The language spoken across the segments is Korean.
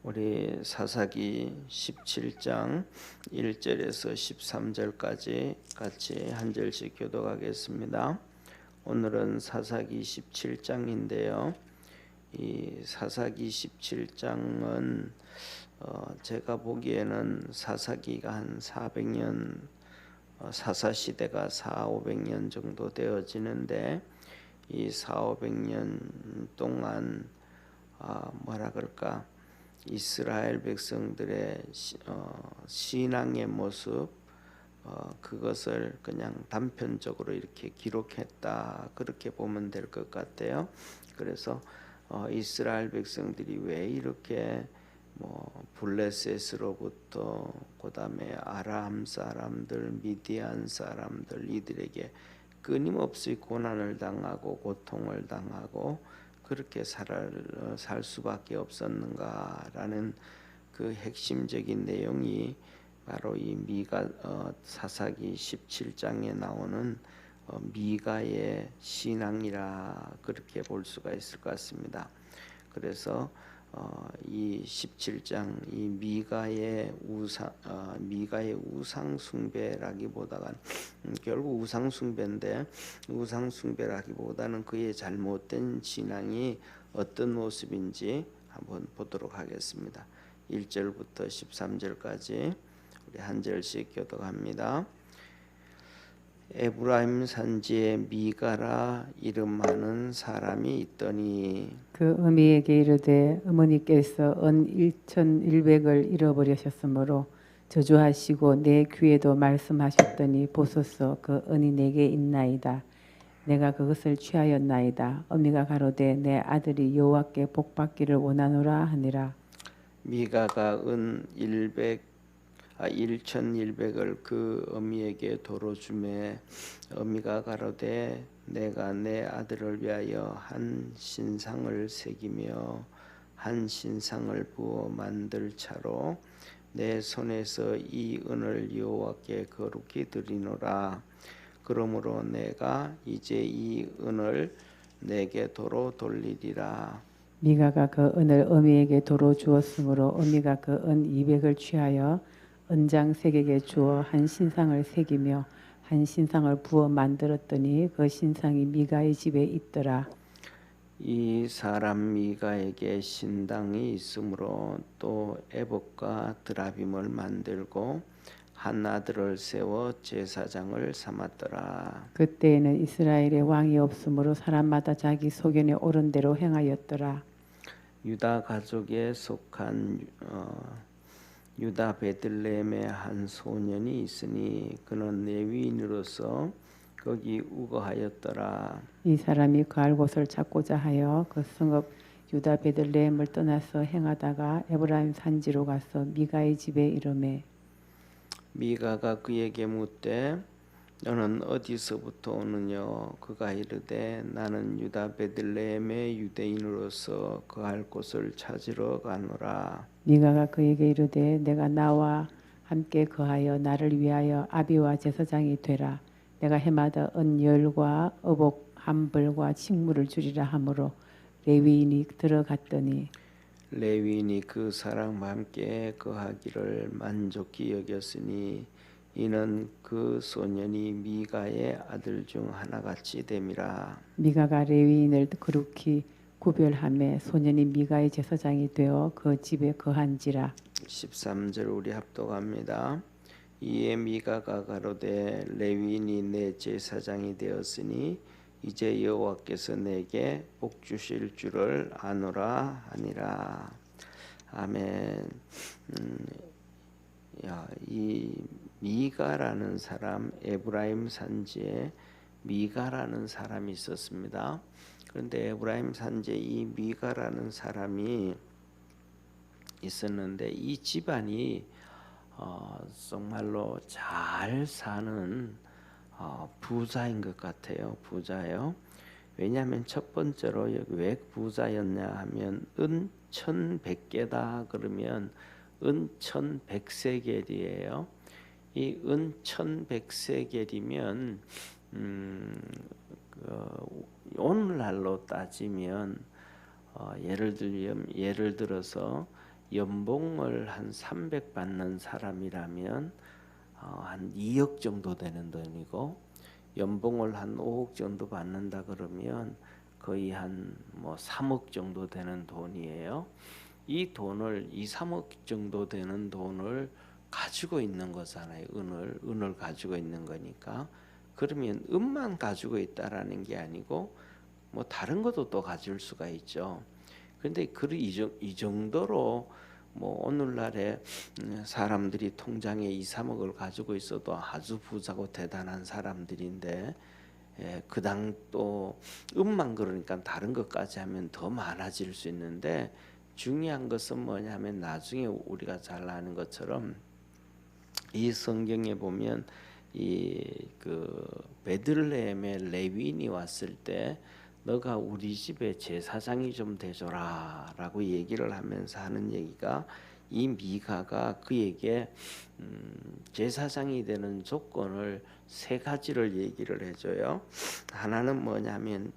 우리 사사기 17장 1절에서 13절까지 같이 한 절씩 교독하겠습니다. 오늘은 사사기 17장인데요. 이 사사기 17장은 제가 보기에는 사사기가 한 400년, 사사시대가 400~500년 정도 되어지는데 이 400~500년 동안 뭐라 그럴까, 이스라엘 백성들의 신앙의 모습, 그것을 그냥 단편적으로 이렇게 기록했다, 그렇게 보면 될 것 같아요. 그래서 이스라엘 백성들이 왜 이렇게 블레셋으로부터 그다음에 아람 사람들, 미디안 사람들 이들에게 끊임없이 고난을 당하고 고통을 당하고 그렇게 살 수밖에 없었는가라는 그 핵심적인 내용이 바로 이 미가 사사기 17장에 나오는 미가의 신앙이라 그렇게 볼 수가 있을 것 같습니다. 그래서 이 17장 이 미가의 우상 숭배라기보다는 결국 우상 숭배인데, 우상 숭배라기보다는 그의 잘못된 신앙이 어떤 모습인지 한번 보도록 하겠습니다. 1절부터 13절까지 우리 한 절씩 교독합니다. 에브라임 산지에 미가라 이름하는 사람이 있더니 그 어미에게 이르되 어머니께서 은 1100을 잃어버리셨으므로 저주하시고 내 귀에도 말씀하셨더니 보소서 그 은이 내게 있나이다. 내가 그것을 취하였나이다. 어미가 가로되 내 아들이 여호와께 복받기를 원하노라 하니라. 미가가 은 1100을 그 어미에게 도로 주매 어미가 가로되 내가 내 아들을 위하여 한 신상을 새기며 한 신상을 부어 만들 차로 내 손에서 이 은을 여호와께 거룩히 드리노라. 그러므로 내가 이제 이 은을 내게 도로 돌리리라. 미가가 그 은을 어미에게 도로 주었으므로 어미가 그 은 200을 취하여 은장 색에게 주어 한 신상을 새기며 한 신상을 부어 만들었더니 그 신상이 미가의 집에 있더라. 이 사람 미가에게 신당이 있으므로 또 에봇과 드라빔을 만들고 한 아들을 세워 제사장을 삼았더라. 그때에는 이스라엘에 왕이 없으므로 사람마다 자기 소견에 옳은 대로 행하였더라. 유다 가족에 속한 유다 베들레헴에 한 소년이 있으니 그는 레위인으로서 거기 우거하였더라. 이 사람이 거할 곳을 찾고자 하여 그 성읍 유다 베들레헴을 떠나서 행하다가 에브라임 산지로 가서 미가의 집에 이르매 미가가 그에게 묻되 너는 어디서부터 오느냐? 그가 이르되 나는 유다 베들레헴의 유대인으로서 거할 곳을 찾으러 가노라. 미가가 그에게 이르되 내가 나와 함께 거하여 나를 위하여 아비와 제사장이 되라. 내가 해마다 은 열과 어복 한 벌과 식물을 주리라 하므로 레위인이 들어갔더니 레위인이 그 사람과 함께 거하기를 만족히 여겼으니 이는 그 소년이 미가의 아들 중 하나같이 됨이라. 미가가 레위인을 거룩히 구별하매 소년이 미가의 제사장이 되어 그 집에 거한지라. 13절 우리 합독합니다. 이에 미가가 가로되 레위인이 내 제사장이 되었으니 이제 여호와께서 내게 복 주실 줄을 아노라 하니라. 아멘. 이 미가라는 사람, 에브라임 산지에 미가라는 사람이 있었습니다. 그런데 에브라임 산지에 이 미가라는 사람이 있었는데 이 집안이 정말로 잘 사는 부자인 것 같아요. 부자예요. 왜냐하면 첫 번째로 여기 왜 부자였냐 하면 은 1100개다 그러면 은 1100세겔이에요. 이 은 1100세겔이면 오늘날로 따지면 예를 들어서 연봉을 한 300 받는 사람이라면 한 2억 정도 되는 돈이고, 연봉을 한 5억 정도 받는다 그러면 거의 한 뭐 3억 정도 되는 돈이에요. 이 돈을 2, 3억 정도 되는 돈을 가지고 있는 거잖아요. 은을 가지고 있는 거니까. 그러면 은만 가지고 있다라는 게 아니고 뭐 다른 것도 또 가질 수가 있죠. 근데 이 정도로 뭐 오늘날에 사람들이 통장에 2, 3억을 가지고 있어도 아주 부자고 대단한 사람들인데, 그당 또 음만 그러니까 다른 것까지 하면 더 많아질 수 있는데, 중요한 것은 뭐냐면 나중에 우리가 잘 아는 것처럼 이 성경에 보면 이 그 베들레헴에 레위인이 왔을 때 너가 우리 집에 제사장이 좀 되줘라라고 얘기를 하면서 하는 얘기가, 이 미가가 그에게 제사장이 되는 조건을 세 가지를 얘기를 해줘요. 하나는 뭐냐면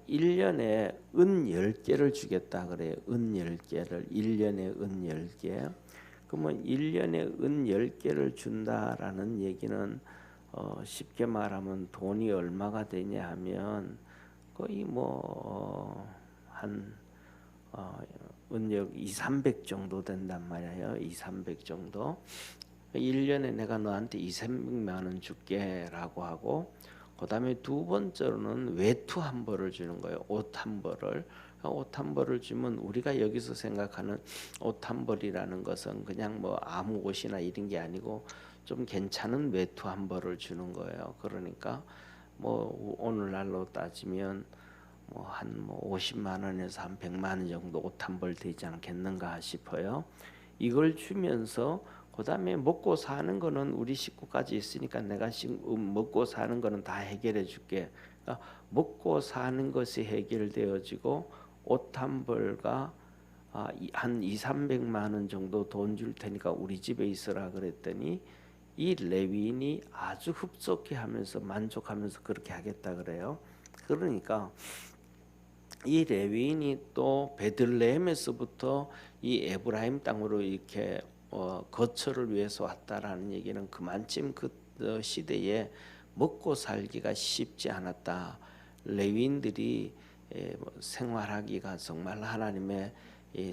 1년에 은 10개를 주겠다 그래요. 은 10개를 1년에 은 10개. 그러면 1년에 은 10개를 준다라는 얘기는 쉽게 말하면 돈이 얼마가 되냐 하면 거의 뭐한 은역 2, 300 정도 된단 말이에요. 2, 300 정도. 1년에 내가 너한테 2, 300만 원 줄게라고 하고, 그다음에 두 번째로는 외투 한 벌을 주는 거예요. 옷 한 벌을. 옷 한 벌을 주면 우리가 여기서 생각하는 옷 한 벌이라는 것은 그냥 뭐 아무 옷이나 이런 게 아니고 좀 괜찮은 외투 한 벌을 주는 거예요. 그러니까 뭐 오늘날로 따지면 뭐 한 50만 원에서 한 100만 원 정도 옷 한 벌 되지 않겠는가 싶어요. 이걸 주면서 그다음에 먹고 사는 거는 우리 식구까지 있으니까 내가 먹고 사는 거는 다 해결해 줄게. 그러니까 먹고 사는 것이 해결되어지고 옷 한 벌과 한 2, 300만 원 정도 돈 줄 테니까 우리 집에 있으라 그랬더니, 이 레위인이 아주 흡족해 하면서 만족하면서 그렇게 하겠다 그래요. 그러니까 이 레위인이 또 베들레헴에서부터 이 에브라임 땅으로 이렇게 거처를 위해서 왔다라는 얘기는 그만큼 그 시대에 먹고 살기가 쉽지 않았다. 레위인들이 생활하기가 정말 하나님의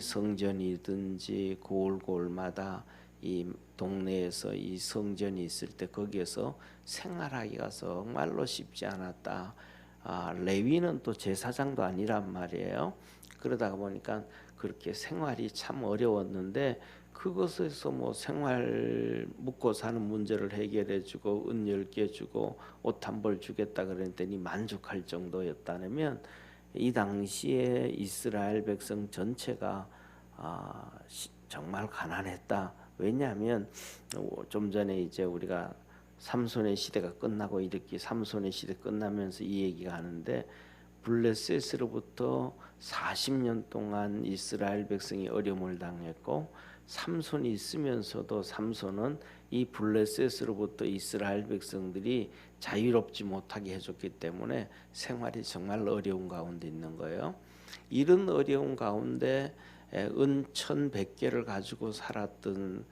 성전이든지 고을고을마다 이 동네에서 이 성전이 있을 때 거기에서 생활하기가 정말로 쉽지 않았다. 레위는 또 제사장도 아니란 말이에요. 그러다 보니까 그렇게 생활이 참 어려웠는데, 그것에서 뭐 생활 먹고 사는 문제를 해결해주고 은 10개 주고 옷 한 벌 주겠다 그랬더니 만족할 정도였다면, 이 당시에 이스라엘 백성 전체가 정말 가난했다. 왜냐하면 좀 전에 이제 우리가 삼손의 시대가 끝나고 이렇게 삼손의 시대 끝나면서 이 얘기가 하는데, 블레셋으로부터 40년 동안 이스라엘 백성이 어려움을 당했고, 삼손이 있으면서도 삼손은 이 블레셋으로부터 이스라엘 백성들이 자유롭지 못하게 해줬기 때문에 생활이 정말 어려운 가운데 있는 거예요. 이런 어려운 가운데 은 1,100개를 가지고 살았던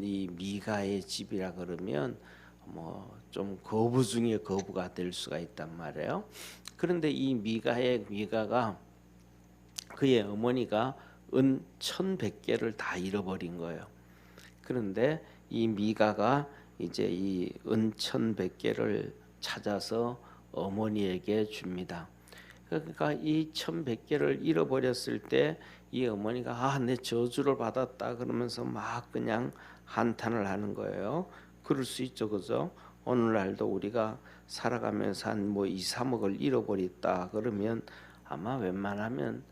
이 미가의 집이라 그러면 뭐 좀 거부 중에 거부가 될 수가 있단 말이에요. 그런데 이 미가가 그의 어머니가 은 1,100개를 다 잃어버린 거예요. 그런데 이 미가가 이제 이 은 1,100개를 찾아서 어머니에게 줍니다. 그러니까 이 1,100개를 잃어버렸을 때 이 어머니가 내 저주를 받았다 그러면서 막 그냥 한탄을 하는 거예요. 그럴 수 있죠, 그죠? 오늘날도 우리가 살아가면서 한 뭐 2, 3억을 잃어버렸다 그러면 아마 웬만하면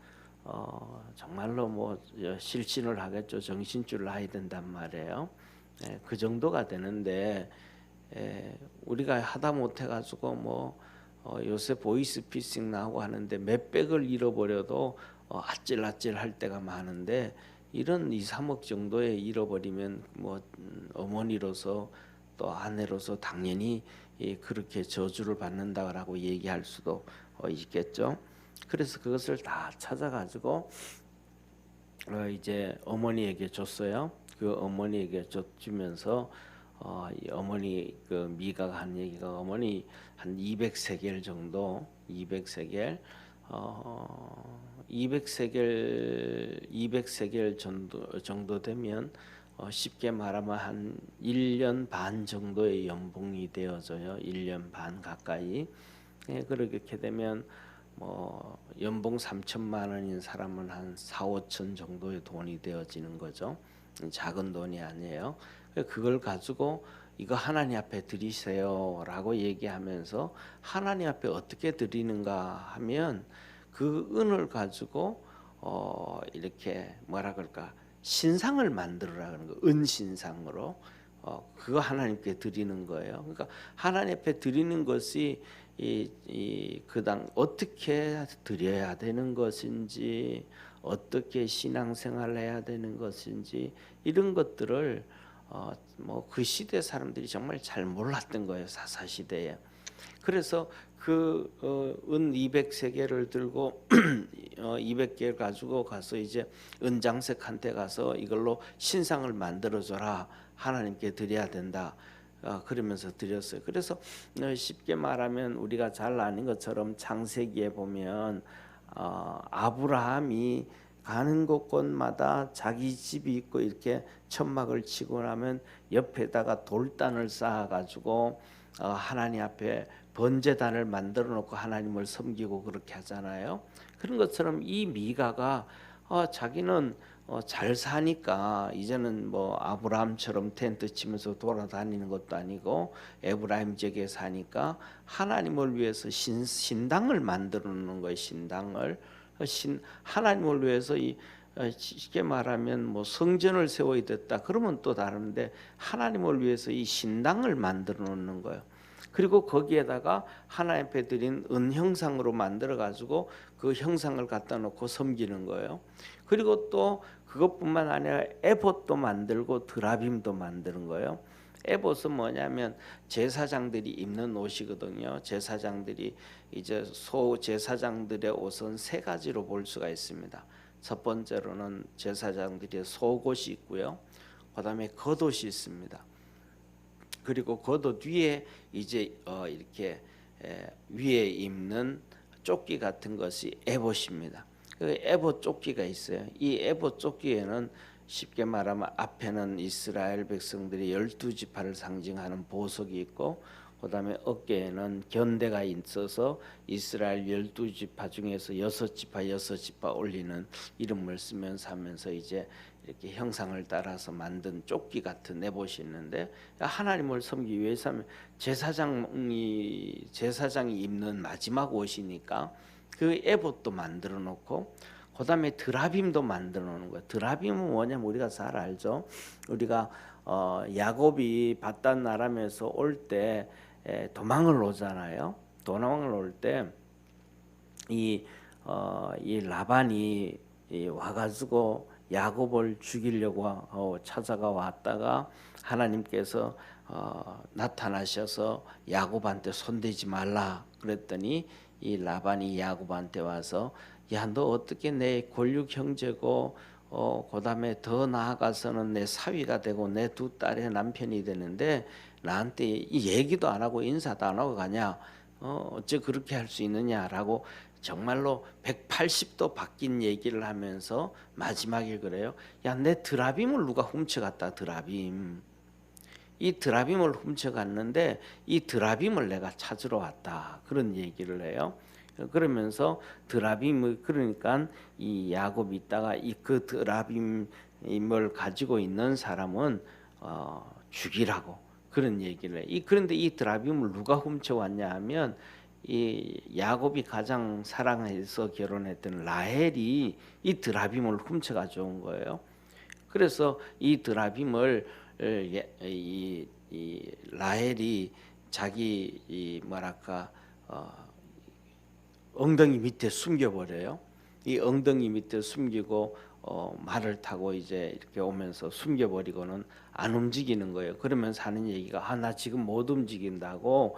정말로 뭐 실신을 하겠죠. 정신줄을 놔야 된단 말이에요. 그 정도가 되는데, 우리가 하다 못해 가지고 뭐 요새 보이스피싱 나오고 하는데 몇백을 잃어버려도 아찔아찔 할 때가 많은데, 이런 2, 3억 정도에 잃어버리면 뭐 어머니로서 또 아내로서 당연히 그렇게 저주를 받는다라고 얘기할 수도 있겠죠. 그래서 그것을 다 찾아가지고 이제 어머니에게 줬어요. 그 어머니에게 주면서 이 어머니 그 미가가 한 얘기가 어머니 한 200세겔 정도 200세겔 정도 되면 쉽게 말하면 한 1년 반 정도의 연봉이 되어져요. 1년 반 가까이. 예, 그렇게 되면 뭐 연봉 3천만 원인 사람은 한 4, 5천 정도의 돈이 되어지는 거죠. 작은 돈이 아니에요. 그걸 가지고 이거 하나님 앞에 드리세요라고 얘기하면서 하나님 앞에 어떻게 드리는가 하면 그 은을 가지고 이렇게 뭐라 그럴까 신상을 만들어라 그런 거 은신상으로 그거 하나님께 드리는 거예요. 그러니까 하나님 앞에 드리는 것이 이 그당 어떻게 드려야 되는 것인지 어떻게 신앙생활을 해야 되는 것인지 이런 것들을 뭐 그 시대 사람들이 정말 잘 몰랐던 거예요. 사사 시대에. 그래서 그 은 200세겔을 들고 200개를 가지고 가서 이제 은장색한테 가서 이걸로 신상을 만들어줘라. 하나님께 드려야 된다. 그러면서 드렸어요. 그래서 쉽게 말하면 우리가 잘 아는 것처럼 창세기에 보면 아브라함이 가는 곳곳마다 자기 집이 있고 이렇게 천막을 치고 나면 옆에다가 돌단을 쌓아가지고 하나님 앞에 번제단을 만들어 놓고 하나님을 섬기고 그렇게 하잖아요. 그런 것처럼 이 미가가 자기는 잘 사니까 이제는 뭐 아브라함처럼 텐트 치면서 돌아다니는 것도 아니고 에브라임 지역에 사니까 하나님을 위해서 신당을 만들어 놓는 거예요. 신당을 하나님을 위해서 쉽게 말하면 뭐 성전을 세워야 됐다 그러면 또 다른데 하나님을 위해서 이 신당을 만들어 놓는 거예요. 그리고 거기에다가 하나님 앞에 드린 은 형상으로 만들어 가지고 그 형상을 갖다 놓고 섬기는 거예요. 그리고 또 그것뿐만 아니라 에봇도 만들고 드라빔도 만드는 거예요. 에봇은 뭐냐면 제사장들이 입는 옷이거든요. 제사장들이 이제 제사장들의 옷은 세 가지로 볼 수가 있습니다. 첫 번째로는 제사장들의 속옷이 있고요. 그다음에 겉옷이 있습니다. 그리고 겉옷 위에 이제 이렇게 위에 입는 조끼 같은 것이 에봇입니다. 그 에봇 조끼가 있어요. 이 에봇 조끼에는 쉽게 말하면 앞에는 이스라엘 백성들이 12지파를 상징하는 보석이 있고 그다음에 어깨에는 견대가 있어서 이스라엘 12지파 중에서 6지파 올리는 이름을 쓰면서 하면서 이제 이렇게 형상을 따라서 만든 조끼 같은 에봇이 있는데 하나님을 섬기기 위해서 하면 제사장이 입는 마지막 옷이니까 그 에봇도 만들어 놓고 그다음에 드라빔도 만들어 놓는 거예요. 드라빔은 뭐냐면 우리가 잘 알죠. 우리가 야곱이 밧단 아람에서 올 때 도망을 오잖아요. 도망을 올 때 이 라반이 와가지고 야곱을 죽이려고 찾아가 왔다가 하나님께서 나타나셔서 야곱한테 손대지 말라 그랬더니 이 라반이 야곱한테 와서 야 너 어떻게 내 골육 형제고 그다음에 더 나아가서는 내 사위가 되고 내 두 딸의 남편이 되는데 나한테 이 얘기도 안 하고 인사도 안 하고 가냐 어째 그렇게 할 수 있느냐라고 정말로 180도 바뀐 얘기를 하면서 마지막에 그래요. 야 내 드라빔을 누가 훔쳐갔다. 드라빔. 이 드라빔을 훔쳐갔는데 이 드라빔을 내가 찾으러 왔다. 그런 얘기를 해요. 그러면서 드라빔을 그러니까 이 야곱이 있다가 이 그 드라빔을 가지고 있는 사람은 죽이라고 그런 얘기를 해. 그런데 이 드라빔을 누가 훔쳐왔냐 하면 이 야곱이 가장 사랑해서 결혼했던 라헬이 이 드라빔을 훔쳐 가져온 거예요. 그래서 이 드라빔을 이 라헬이 자기 뭐랄까 엉덩이 밑에 숨겨버려요. 이 엉덩이 밑에 숨기고 말을 타고 이제 이렇게 오면서 숨겨버리고는 안 움직이는 거예요. 그러면서 하는 얘기가 나 지금 못 움직인다고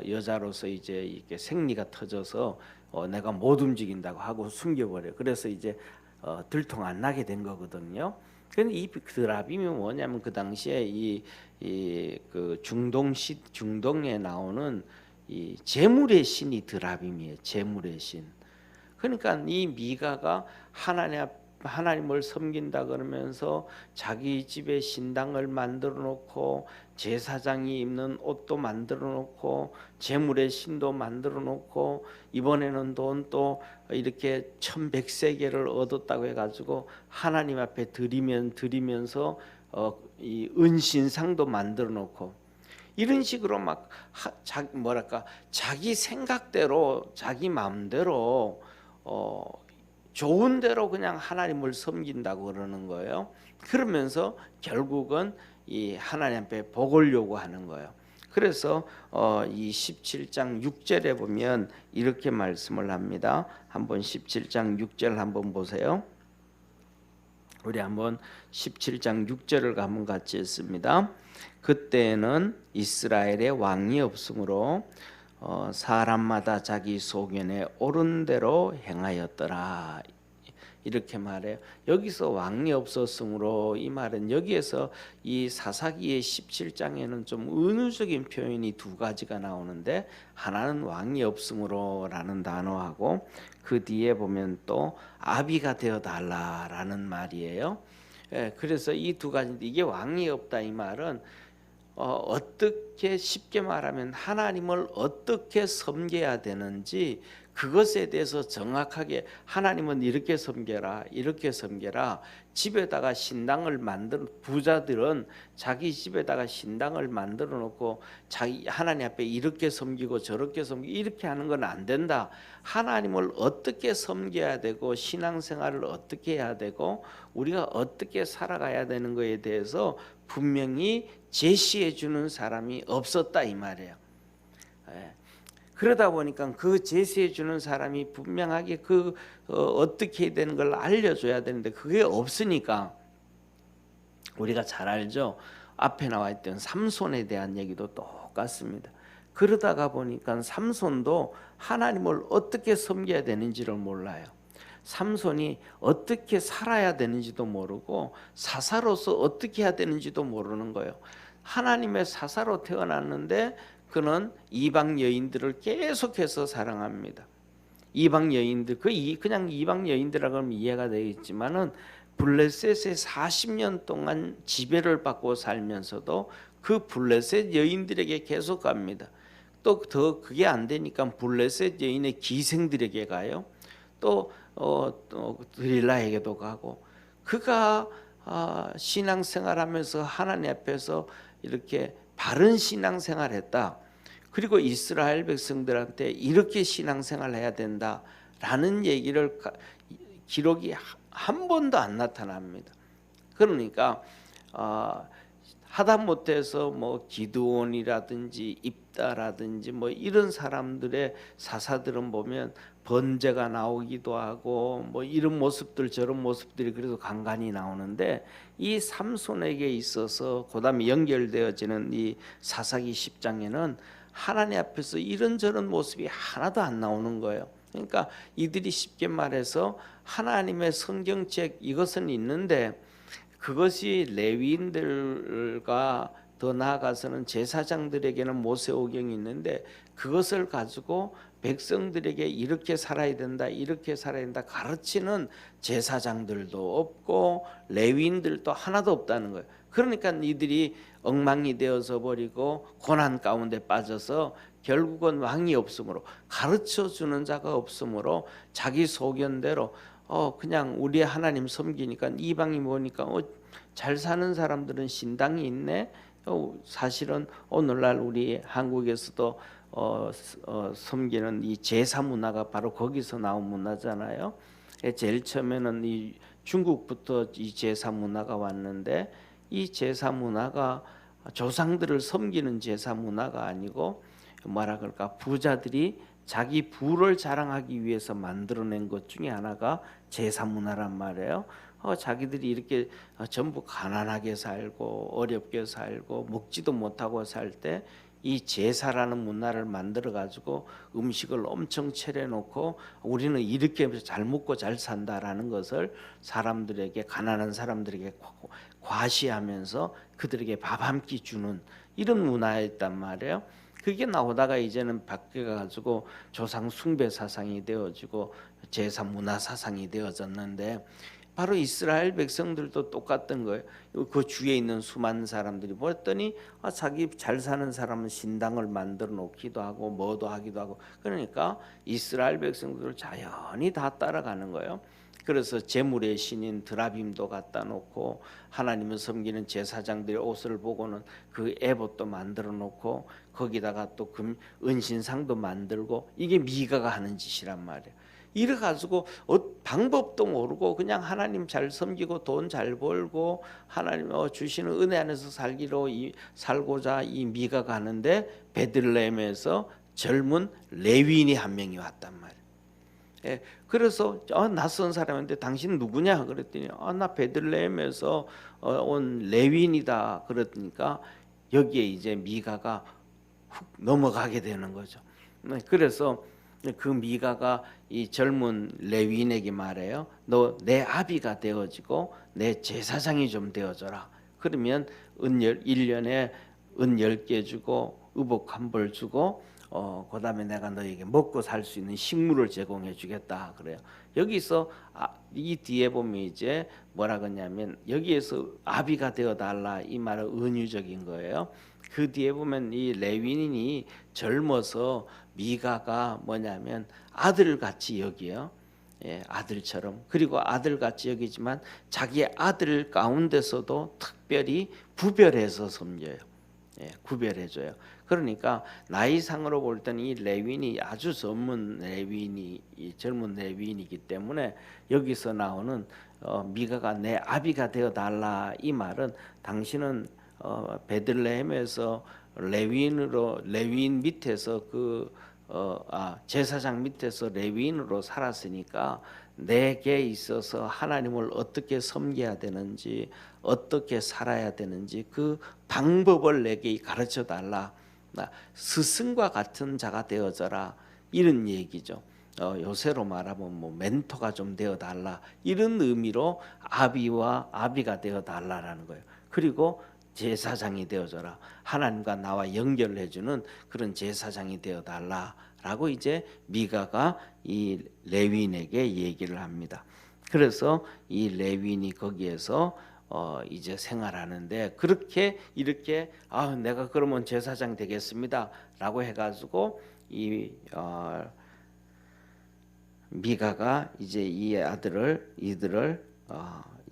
여자로서 이제 이렇게 생리가 터져서 내가 못 움직인다고 하고 숨겨버려요. 그래서 이제 들통 안 나게 된 거거든요. 근데 이 드라빔이 뭐냐면 그 당시에 그 중동에 나오는 이 재물의 신이 드라빔이에요. 재물의 신. 그러니까 이 미가가 하나님을 섬긴다 그러면서 자기 집에 신당을 만들어 놓고 제사장이 입는 옷도 만들어 놓고 재물의 신도 만들어 놓고 이번에는 돈 또 이렇게 1100세겔을 얻었다고 해가지고 하나님 앞에 드리면서 이 은신상도 만들어 놓고 이런 식으로 막 자기 생각대로 자기 마음대로 좋은 대로 그냥 하나님을 섬긴다고 그러는 거예요. 그러면서 결국은 이 하나님 앞에 복을 요구하는 거예요. 그래서 이 17장 6절에 보면 이렇게 말씀을 합니다. 한번 17장 6절 한번 보세요. 우리 한번 17장 6절을 한번 같이 읽습니다. 그때는 이스라엘에 왕이 없으므로 사람마다 자기 소견에 옳은 대로 행하였더라. 이렇게 말해요. 여기서 왕이 없었으므로 이 말은 여기에서 이 사사기의 17장에는 좀 은유적인 표현이 두 가지가 나오는데 하나는 왕이 없으므로라는 단어하고 그 뒤에 보면 또 아비가 되어 달라라는 말이에요. 그래서 이 두 가지인데 이게 왕이 없다 이 말은 어떻게 쉽게 말하면 하나님을 어떻게 섬겨야 되는지 그것에 대해서 정확하게 하나님은 이렇게 섬겨라 집에다가 신당을 부자들은 자기 집에다가 신당을 만들어 놓고 자기 하나님 앞에 이렇게 섬기고 저렇게 섬기고 이렇게 하는 건 안 된다. 하나님을 어떻게 섬겨야 되고 신앙생활을 어떻게 해야 되고 우리가 어떻게 살아가야 되는 것에 대해서 분명히 제시해 주는 사람이 없었다 이 말이에요. 그러다 보니까 그 제시해 주는 사람이 분명하게 어떻게 해야 되는 걸 알려줘야 되는데 그게 없으니까 우리가 잘 알죠. 앞에 나와 있던 삼손에 대한 얘기도 똑같습니다. 그러다가 보니까 삼손도 하나님을 어떻게 섬겨야 되는지를 몰라요. 삼손이 어떻게 살아야 되는지도 모르고 사사로서 어떻게 해야 되는지도 모르는 거예요. 하나님의 사사로 태어났는데 그는 이방 여인들을 계속해서 사랑합니다. 이방 여인들 그냥 이방 여인들이라고 하면 이해가 되겠지만은 블레셋에 40년 동안 지배를 받고 살면서도 그 블레셋 여인들에게 계속 갑니다. 또 더 그게 안 되니까 블레셋 여인의 기생들에게 가요. 또 드릴라에게도 가고 그가 신앙생활하면서 하나님 앞에서 이렇게 바른 신앙생활했다. 그리고 이스라엘 백성들한테 이렇게 신앙생활해야 된다라는 얘기를 기록이 한 번도 안 나타납니다. 그러니까 하다못해서 뭐 기드온이라든지 입다라든지 뭐 이런 사람들의 사사들은 보면 번제가 나오기도 하고 뭐 이런 모습들 저런 모습들이 그래도 간간히 나오는데 이 삼손에게 있어서 그다음에 연결되어지는 이 사사기 10장에는 하나님 앞에서 이런저런 모습이 하나도 안 나오는 거예요. 그러니까 이들이 쉽게 말해서 하나님의 성경책 이것은 있는데 그것이 레위인들과 더 나아가서는 제사장들에게는 모세오경이 있는데 그것을 가지고 백성들에게 이렇게 살아야 된다 이렇게 살아야 된다 가르치는 제사장들도 없고 레위인들도 하나도 없다는 거예요. 그러니까 이들이 엉망이 되어서 버리고 고난 가운데 빠져서 결국은 왕이 없으므로 가르쳐주는 자가 없으므로 자기 소견대로 그냥 우리 하나님 섬기니까 이방이 보니까 잘 사는 사람들은 신당이 있네. 사실은 오늘날 우리 한국에서도 섬기는 이 제사 문화가 바로 거기서 나온 문화잖아요. 제일 처음에는 이 중국부터 이 제사 문화가 왔는데 이 제사 문화가 조상들을 섬기는 제사 문화가 아니고 뭐라 그럴까 부자들이 자기 부를 자랑하기 위해서 만들어낸 것 중에 하나가 제사 문화란 말이에요. 자기들이 이렇게 전부 가난하게 살고 어렵게 살고 먹지도 못하고 살 때 이 제사라는 문화를 만들어 가지고 음식을 엄청 차려놓고 우리는 이렇게 하면서 잘 먹고 잘 산다라는 것을 사람들에게, 가난한 사람들에게 과시하면서 그들에게 밥 한 끼 주는 이런 문화였단 말이에요. 그게 나오다가 이제는 바뀌어 가지고 조상 숭배 사상이 되어지고 제사 문화 사상이 되어졌는데, 바로 이스라엘 백성들도 똑같던 거예요. 그 주위에 있는 수많은 사람들이 보았더니 자기 잘 사는 사람은 신당을 만들어 놓기도 하고 뭐도 하기도 하고, 그러니까 이스라엘 백성들을 자연히 다 따라가는 거예요. 그래서 제물의 신인 드라빔도 갖다 놓고, 하나님을 섬기는 제사장들의 옷을 보고는 그 에봇도 만들어 놓고, 거기다가 또 은신상도 만들고, 이게 미가가 하는 짓이란 말이에요. 이래 가지고 방법도 모르고 그냥 하나님 잘 섬기고 돈 잘 벌고 하나님 주시는 은혜 안에서 살고자 이 미가가 하는데, 베들레헴에서 젊은 레위인이 한 명이 왔단 말이에요. 예, 그래서 낯선 사람인데 당신 누구냐 그랬더니 나 베들레헴에서 온 레위인이다 그러니까 여기에 이제 미가가 훅 넘어가게 되는 거죠. 그래서 그 미가가 이 젊은 레위인에게 말해요. 너 내 아비가 되어지고 내 제사장이 좀 되어줘라. 그러면 1년에 은 10개 주고 의복 한 벌 주고 그다음에 내가 너에게 먹고 살 수 있는 식물을 제공해 주겠다 그래요. 여기서 이 뒤에 보면 이제 뭐라 그러냐면, 여기에서 아비가 되어 달라 이 말은 은유적인 거예요. 그 뒤에 보면 이 레위인이 젊어서 미가가 뭐냐면 아들같이 여기요. 예, 아들처럼. 그리고 아들같이 여기지만 자기 아들 가운데서도 특별히 구별해서 섬겨요. 예, 구별해줘요. 그러니까 나이상으로 볼 때는 이 레위인이 아주 젊은 레위인이기 때문에 여기서 나오는 미가가 내 아비가 되어 달라 이 말은, 당신은 베들레헴에서 레위인 밑에서 제사장 밑에서 레위인으로 살았으니까 내게 있어서 하나님을 어떻게 섬겨야 되는지, 어떻게 살아야 되는지 그 방법을 내게 가르쳐 달라. 스승과 같은 자가 되어져라 이런 얘기죠. 요새로 말하면 뭐 멘토가 좀 되어 달라 이런 의미로 아비가 되어 달라라는 거예요. 그리고 제사장이 되어줘라. 하나님과 나와 연결해주는 그런 제사장이 되어달라라고 이제 미가가 이 레위인에게 얘기를 합니다. 그래서 이 레위인이 거기에서 이제 생활하는데, 그렇게 이렇게 내가 그러면 제사장 되겠습니다라고 해가지고 이 미가가 이제 이들을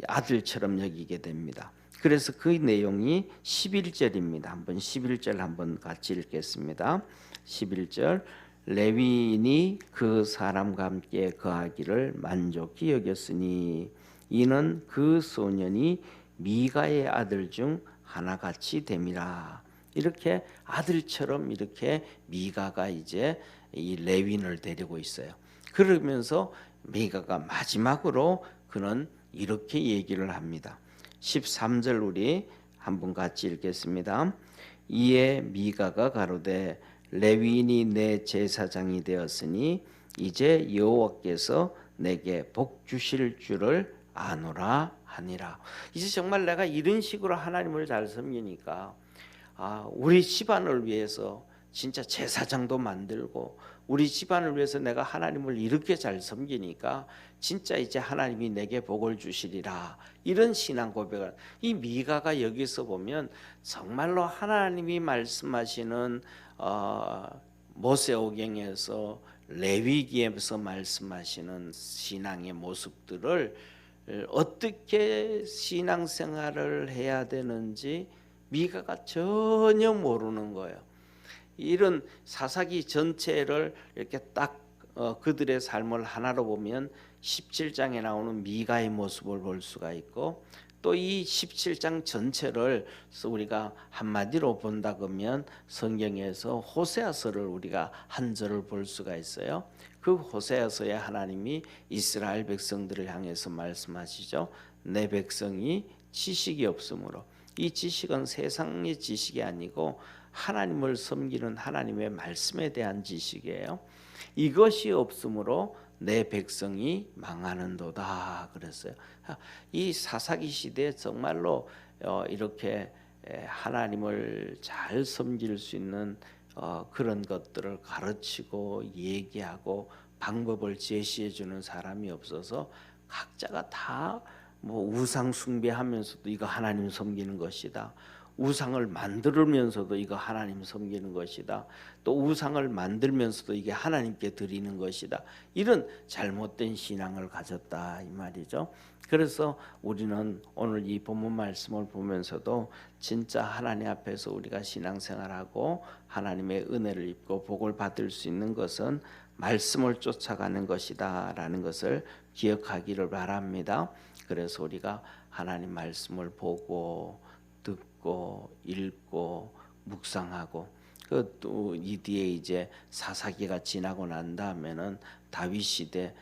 아들처럼 여기게 됩니다. 그래서 그 내용이 11절입니다. 한번 11절 한번 같이 읽겠습니다. 11절 레위인이 그 사람과 함께 거하기를 만족히 여겼으니 이는 그 소년이 미가의 아들 중 하나같이 됨이라. 이렇게 아들처럼 이렇게 미가가 이제 이 레위인을 데리고 있어요. 그러면서 미가가 마지막으로 그는 이렇게 얘기를 합니다. 13절 우리 한번 같이 읽겠습니다. 이에 미가가 가로되 레위인이 내 제사장이 되었으니 이제 여호와께서 내게 복 주실 줄을 아노라 하니라. 이제 정말 내가 이런 식으로 하나님을 잘 섬기니까 우리 집안을 위해서 진짜 제사장도 만들고, 우리 집안을 위해서 내가 하나님을 이렇게 잘 섬기니까 진짜 이제 하나님이 내게 복을 주시리라, 이런 신앙 고백을 이 미가가 여기서 보면 정말로 하나님이 말씀하시는 모세오경에서 레위기에서 말씀하시는 신앙의 모습들을 어떻게 신앙생활을 해야 되는지 미가가 전혀 모르는 거예요. 이런 사사기 전체를 이렇게 딱 그들의 삶을 하나로 보면 17장에 나오는 미가의 모습을 볼 수가 있고, 또 이 17장 전체를 우리가 한마디로 본다 그러면 성경에서 호세아서를 우리가 한 절을 볼 수가 있어요. 그 호세아서에 하나님이 이스라엘 백성들을 향해서 말씀하시죠. 내 백성이 지식이 없으므로. 이 지식은 세상의 지식이 아니고 하나님을 섬기는 하나님의 말씀에 대한 지식이에요. 이것이 없으므로 내 백성이 망하는도다 그랬어요. 이 사사기 시대에 정말로 이렇게 하나님을 잘 섬길 수 있는 그런 것들을 가르치고 얘기하고 방법을 제시해 주는 사람이 없어서 각자가 다 뭐 우상 숭배하면서도 이거 하나님 섬기는 것이다. 우상을 만들면서도 이거 하나님 섬기는 것이다. 또 우상을 만들면서도 이게 하나님께 드리는 것이다. 이런 잘못된 신앙을 가졌다 이 말이죠. 그래서 우리는 오늘 이 본문 말씀을 보면서도 진짜 하나님 앞에서 우리가 신앙생활하고 하나님의 은혜를 입고 복을 받을 수 있는 것은 말씀을 쫓아가는 것이다라는 것을 기억하기를 바랍니다. 그래서 우리가 하나님 말씀을 보고 듣고 읽고 묵상하고 그 또 이 뒤에 이제 사사기가 지나고 난 다음에는 다윗 시대,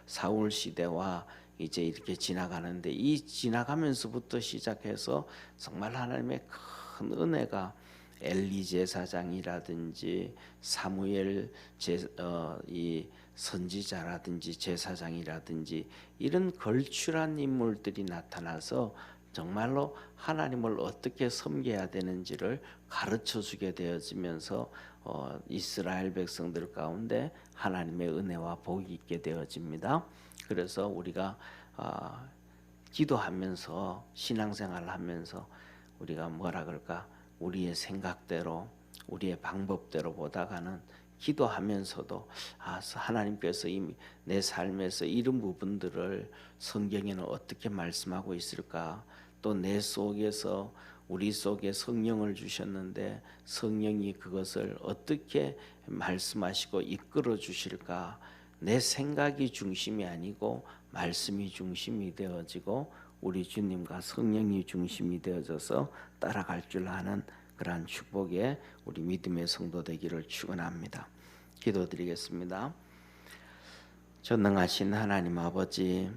사울 시대와 이제 이렇게 지나가는데 이 지나가면서부터 시작해서 정말 하나님의 큰 은혜가 엘리 제사장이라든지 사무엘 이 선지자라든지 제사장이라든지 이런 걸출한 인물들이 나타나서 정말로 하나님을 어떻게 섬겨야 되는지를 가르쳐 주게 되어지면서 이스라엘 백성들 가운데 하나님의 은혜와 복이 있게 되어집니다. 그래서 우리가 기도하면서 신앙생활을 하면서 우리가 뭐라 그럴까 우리의 생각대로 우리의 방법대로 보다가는 기도하면서도 하나님께서 이미 내 삶에서 이런 부분들을 성경에는 어떻게 말씀하고 있을까 또 내 속에서 우리 속에 성령을 주셨는데 성령이 그것을 어떻게 말씀하시고 이끌어 주실까 내 생각이 중심이 아니고 말씀이 중심이 되어지고 우리 주님과 성령이 중심이 되어져서 따라갈 줄 아는 그러한 축복에 우리 믿음의 성도 되기를 축원합니다. 기도드리겠습니다. 전능하신 하나님 아버지,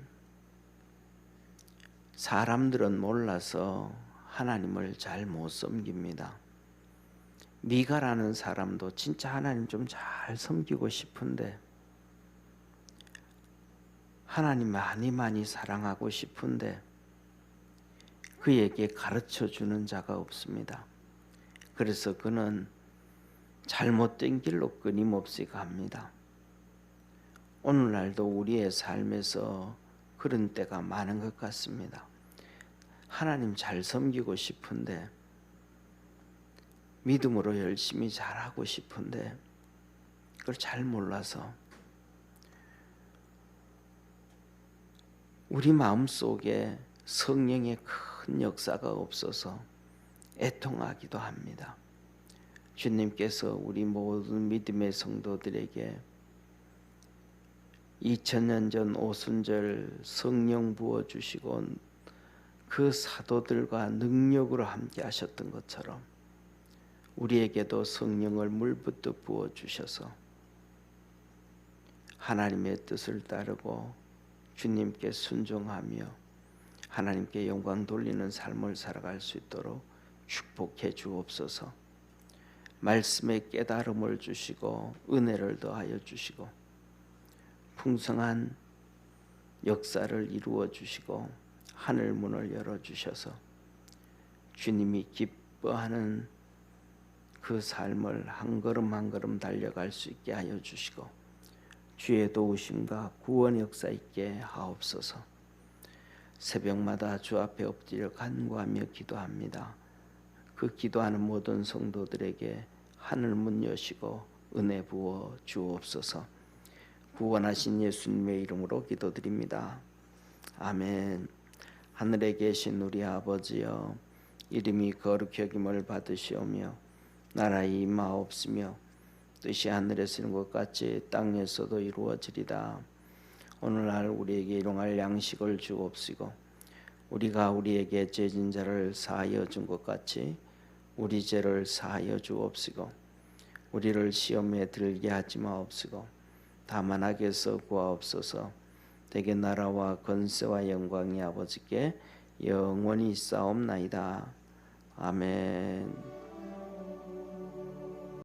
사람들은 몰라서 하나님을 잘 못 섬깁니다. 미가라는 사람도 진짜 하나님 좀 잘 섬기고 싶은데 하나님 많이 사랑하고 싶은데 그에게 가르쳐 주는 자가 없습니다. 그래서 그는 잘못된 길로 끊임없이 갑니다. 오늘날도 우리의 삶에서 그런 때가 많은 것 같습니다. 하나님 잘 섬기고 싶은데 믿음으로 열심히 잘하고 싶은데 그걸 잘 몰라서 우리 마음속에 성령의 큰 역사가 없어서 애통하기도 합니다. 주님께서 우리 모든 믿음의 성도들에게 2000년 전 오순절 성령 부어주시고 그 사도들과 능력으로 함께 하셨던 것처럼 우리에게도 성령을 물부터 부어주셔서 하나님의 뜻을 따르고 주님께 순종하며 하나님께 영광 돌리는 삶을 살아갈 수 있도록 축복해 주옵소서. 말씀의 깨달음을 주시고 은혜를 더하여 주시고 풍성한 역사를 이루어 주시고 하늘 문을 열어 주셔서 주님이 기뻐하는 그 삶을 한 걸음 한 걸음 달려갈 수 있게 하여 주시고 주의 도우심과 구원 역사 있게 하옵소서. 새벽마다 주 앞에 엎드려 간구하며 기도합니다. 그 기도하는 모든 성도들에게 하늘 문 여시고 은혜 부어 주옵소서. 구원하신 예수님의 이름으로 기도드립니다. 아멘. 하늘에 계신 우리 아버지여, 이름이 거룩히 여김을 받으시오며 나라의 임하옵시며 뜻이 하늘에서 이룬 것 같이 땅에서도 이루어지리다. 오늘날 우리에게 일용할 양식을 주옵시고 우리가 우리에게 죄진 자를 사하여 준 것 같이 우리 죄를 사하여 주옵시고 우리를 시험에 들게 하지 마옵시고 다만 악에서 구하옵소서. 대개 나라와 권세와 영광이 아버지께 영원히 있사옵나이다. 아멘.